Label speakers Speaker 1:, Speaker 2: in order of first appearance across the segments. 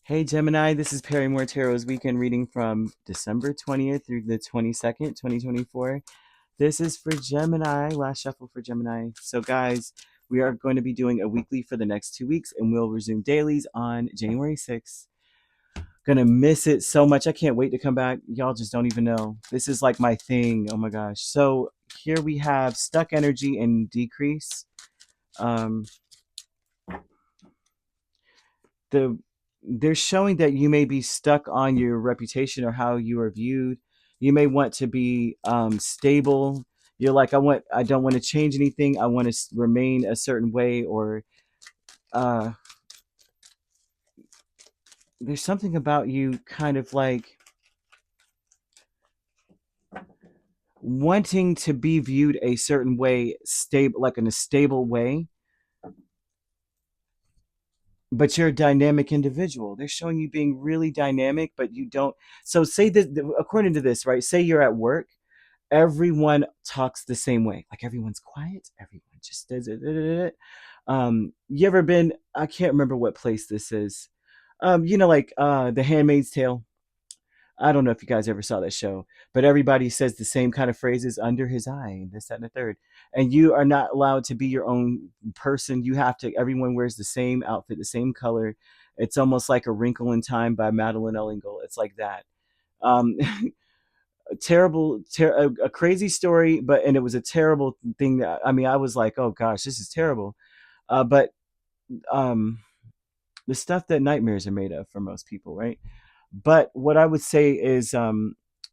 Speaker 1: Hey Gemini, this is Perrymore Tarot's weekend reading from December 20th through the 22nd, 2024. This is for Gemini, last shuffle for Gemini. So guys, we are going to be doing a weekly for the next 2 weeks and we'll resume dailies on January 6th. Gonna miss it so much. I can't wait to come back. Y'all just don't even know. This is like my thing. Oh my gosh. So here we have stuck energy and decrease. Um, the They're showing that you may be stuck on your reputation or how you are viewed. You may want to be stable. You're like, I don't want to change anything. I want to remain a certain way. Or uh, there's something about you kind of like wanting to be viewed a certain way, stable, like in a stable way. But you're a dynamic individual. They're showing you being really dynamic, but you don't. So say that, according to this, right? Say you're at work, everyone talks the same way. Like everyone's quiet. Everyone just does it. You ever been? I can't remember what place this is. Like The Handmaid's Tale. I don't know if you guys ever saw that show, but everybody says the same kind of phrases under his eye, and this, that, and the third. And you are not allowed to be your own person. You have to. Everyone wears the same outfit, the same color. It's almost like A Wrinkle in Time by Madeline Ellingle. It's like that. Um, a crazy story, and it was a terrible thing. That I mean, I was like, oh gosh, this is terrible. But um, the stuff that nightmares are made of for most people, right? But what I would say is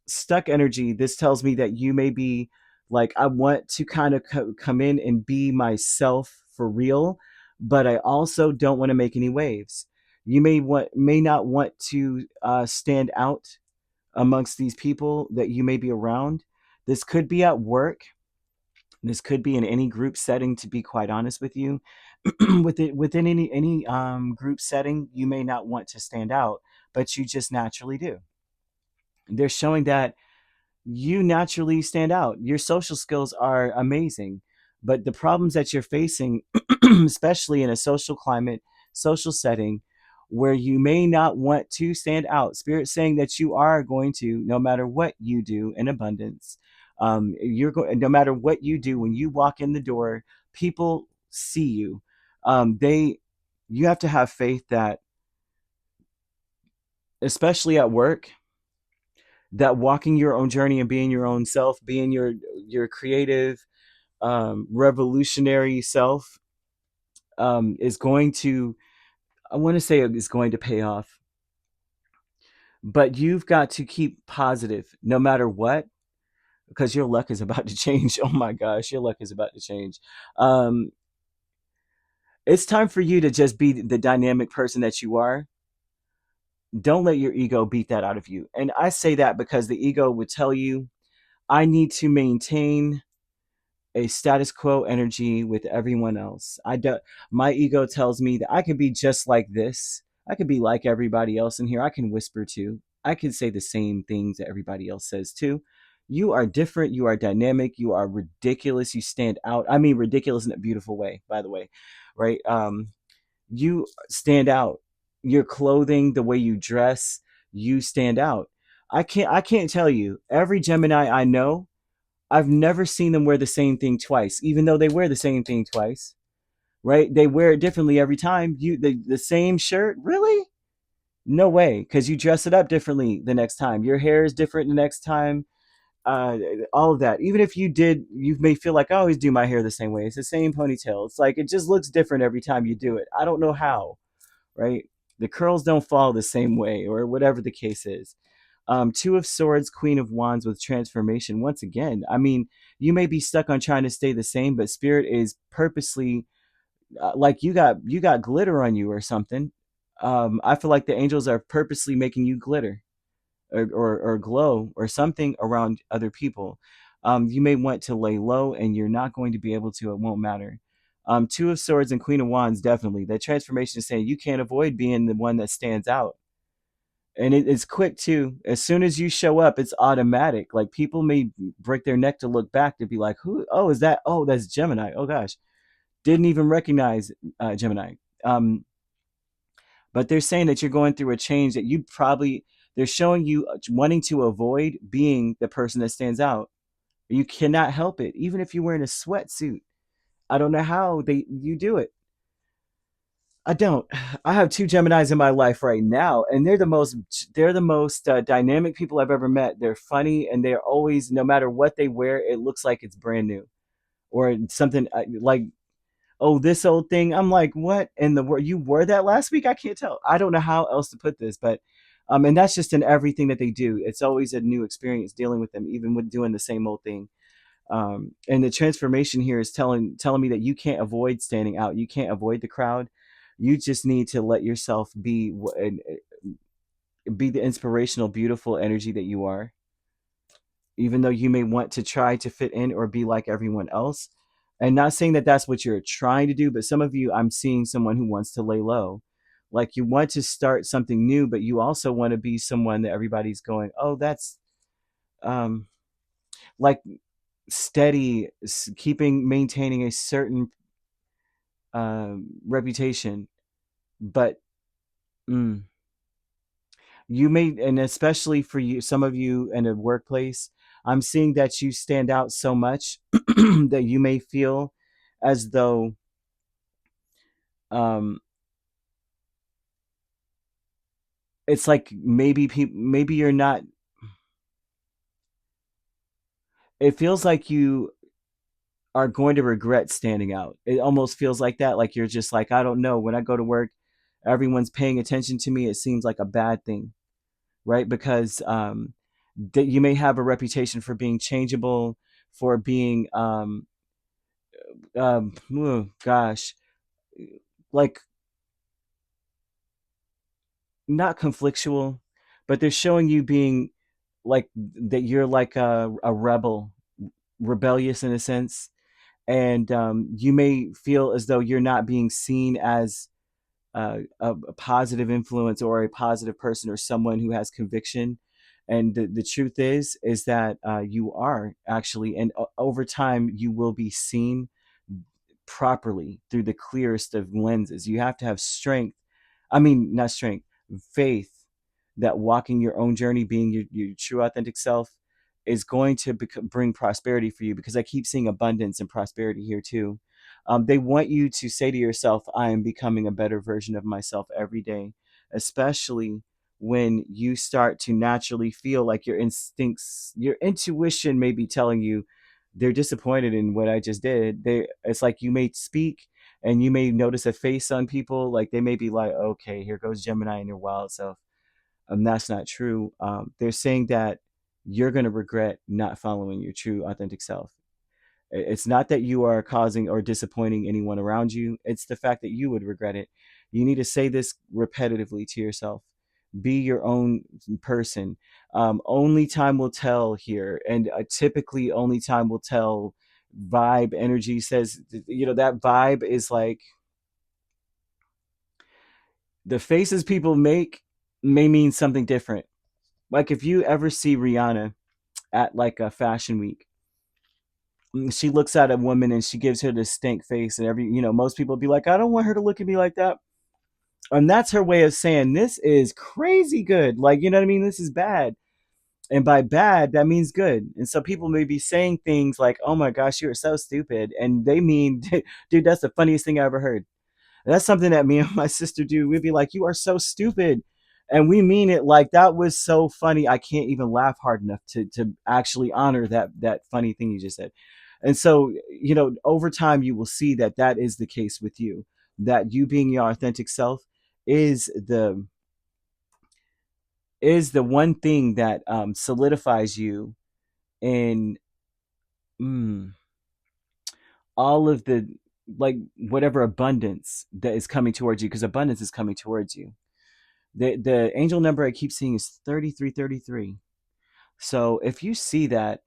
Speaker 1: stuck energy. This tells me that you may be like, I want to kind of come in and be myself for real, but I also don't want to make any waves. You may not want to stand out amongst these people that you may be around. This could be at work. This could be in any group setting. To be quite honest with you, within any group setting, you may not want to stand out, but you just naturally do. They're showing that you naturally stand out. Your social skills are amazing, but the problems that you're facing, especially in a social climate, social setting, where you may not want to stand out, Spirit saying that you are going to, no matter what you do in abundance, you're going. No matter what you do, when you walk in the door, people see you. They, you have to have faith that, especially at work, that walking your own journey and being your own self, being your creative, revolutionary self, is going to, I want to say, is going to pay off. But you've got to keep positive no matter what, because your luck is about to change. Oh my gosh, your luck is about to change. Um, it's time for you to just be the dynamic person that you are. Don't let your ego beat that out of you. And I say that because the ego would tell you, I need to maintain a status quo energy with everyone else. I do, my ego tells me that I can be just like this. I can be like everybody else in here. I can whisper too. I can say the same things that everybody else says too. You are different. You are dynamic. You are ridiculous. You stand out. I mean, ridiculous in a beautiful way, by the way, right? You stand out. Your clothing, the way you dress, you stand out. I can't tell you. Every Gemini I know, I've never seen them wear the same thing twice, even though they wear the same thing twice, right? They wear it differently every time. The same shirt, really? No way, because you dress it up differently the next time. Your hair is different the next time. Uh, all of that. Even if you may feel like I always do my hair the same way. It's the same ponytail. It's like it just looks different every time you do it. I don't know how, right? The curls don't fall the same way, or whatever the case is. Two of Swords, Queen of Wands with transformation. Once again, I mean, you may be stuck on trying to stay the same, but Spirit is purposely, like you got glitter on you or something. I feel like the angels are purposely making you glitter or glow or something around other people. You may want to lay low, and you're not going to be able to. It won't matter. Two of Swords and Queen of Wands, definitely. That transformation is saying you can't avoid being the one that stands out, and it's quick too. As soon as you show up, it's automatic. Like people may break their neck to look back to be like, "Who? Oh, is that? Oh, that's Gemini. Oh gosh, didn't even recognize Gemini." Um, But they're saying that you're going through a change that you probably, they're showing you wanting to avoid being the person that stands out. You cannot help it, even if you're wearing a sweatsuit. I don't know how you do it. I don't. I have two Geminis in my life right now, and they're the most dynamic people I've ever met. They're funny, and they're always, no matter what they wear, it looks like it's brand new or something like, oh, this old thing. I'm like, what in the world? You wore that last week? I can't tell. I don't know how else to put this, but and that's just in everything that they do. It's always a new experience dealing with them, even with doing the same old thing. And the transformation here is telling me that you can't avoid standing out. You can't avoid the crowd. You just need to let yourself be and be the inspirational, beautiful energy that you are. Even though you may want to try to fit in or be like everyone else, and not saying that that's what you're trying to do, but some of you, I'm seeing someone who wants to lay low. Like you want to start something new, but you also want to be someone that everybody's going, oh, that's um, like steady, maintaining a certain reputation, but mm, you may, and especially for you, some of you in a workplace, I'm seeing that you stand out so much that you may feel as though um, it's like maybe maybe you're not. It feels like you are going to regret standing out. It almost feels like that, like you're just like, I don't know. When I go to work, everyone's paying attention to me. It seems like a bad thing, right? Because that you may have a reputation for being changeable, for being oh, gosh, like not conflictual, but they're showing you being like that you're like a rebel, rebellious in a sense, and you may feel as though you're not being seen as a positive influence or a positive person or someone who has conviction. And the truth is that you are actually, and over time you will be seen properly through the clearest of lenses. You have to have strength. I mean, not strength, faith that walking your own journey, being your true authentic self, is going to bring prosperity for you, because I keep seeing abundance and prosperity here too. They want you to say to yourself, I am becoming a better version of myself every day, especially when you start to naturally feel like your instincts, your intuition may be telling you they're disappointed in what I just did. It's like you may speak and you may notice a face on people, like they may be like, okay, here goes Gemini and your wild self. That's not true. They're saying that you're going to regret not following your true authentic self. It's not that you are causing or disappointing anyone around you. It's the fact that you would regret it. You need to say this repetitively to yourself. Be your own person. Only time will tell here. And typically, only time will tell. Vibe energy says, that vibe is like the faces people make may mean something different. Like if you ever see Rihanna at like a fashion week, she looks at a woman and she gives her this stank face, and most people be like, I don't want her to look at me like that. And that's her way of saying this is crazy good. Like, you know what I mean? This is bad. And by bad, that means good. And so people may be saying things like, oh my gosh, you are so stupid. And they mean, dude, that's the funniest thing I ever heard. That's something that me and my sister do. We'd be like, you are so stupid. And we mean it like that was so funny. I can't even laugh hard enough to actually honor that funny thing you just said. And so, over time, you will see that that is the case with you, that you being your authentic self is the one thing that solidifies you in mm, all of the, like, whatever abundance that is coming towards you, because abundance is coming towards you. The angel number I keep seeing is 3333. So if you see that,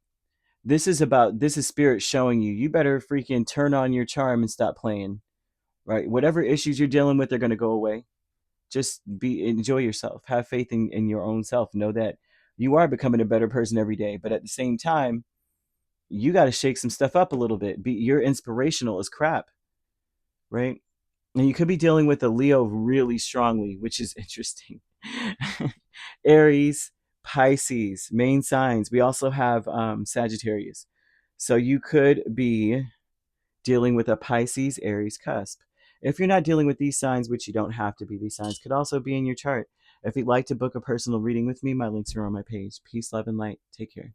Speaker 1: this is spirit showing you better freaking turn on your charm and stop playing. Right? Whatever issues you're dealing with, they're going to go away. Just enjoy yourself. Have faith in your own self. Know that you are becoming a better person every day. But at the same time, you got to shake some stuff up a little bit. You're inspirational as crap, right? And you could be dealing with a Leo really strongly, which is interesting. Aries, Pisces, main signs. We also have Sagittarius. So you could be dealing with a Pisces, Aries cusp. If you're not dealing with these signs, which you don't have to be, these signs could also be in your chart. If you'd like to book a personal reading with me, my links are on my page. Peace, love, and light. Take care.